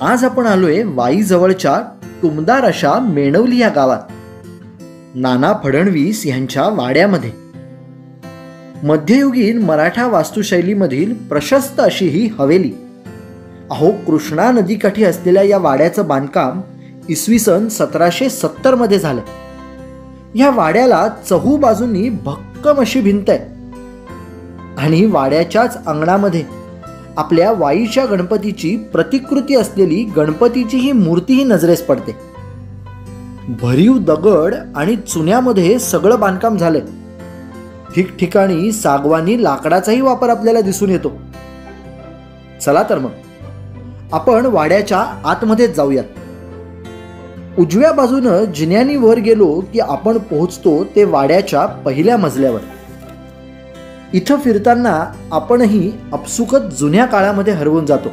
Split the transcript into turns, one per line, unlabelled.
आज आपण आलोय वाई जवळच्या टुमदार अशा मेणवली या गावात नाना फडणवीस यांच्या वाड्यामध्ये. मध्ययुगीन मराठा वास्तुशैलीमधील प्रशस्त अशी ही हवेली. अहो, कृष्णा नदीकाठी असलेल्या या वाड्याचं बांधकाम इसवी सन 1770 मध्ये झालं. या वाड्याला चहू बाजूंनी भक्कम अशी भिंत आहे आणि वाड्याच्याच अंगणामध्ये आपल्या वाईच्या गणपतीची प्रतिकृती असलेली गणपतीची ही मूर्तीही नजरेस पडते. भरीव दगड आणि चुन्यामध्ये सगळं बांधकाम झालंय. ठिकठिकाणी सागवानी लाकडाचाही वापर आपल्याला दिसून येतो. चला तर मग आपण वाड्याच्या आतमध्ये जाऊयात. उजव्या बाजूनं जिन्यानी वर गेलो की आपण पोहोचतो ते वाड्याच्या पहिल्या मजल्यावर. इथं फिरताना आपणही आपसुकच जुन्या काळामध्ये हरवून जातो.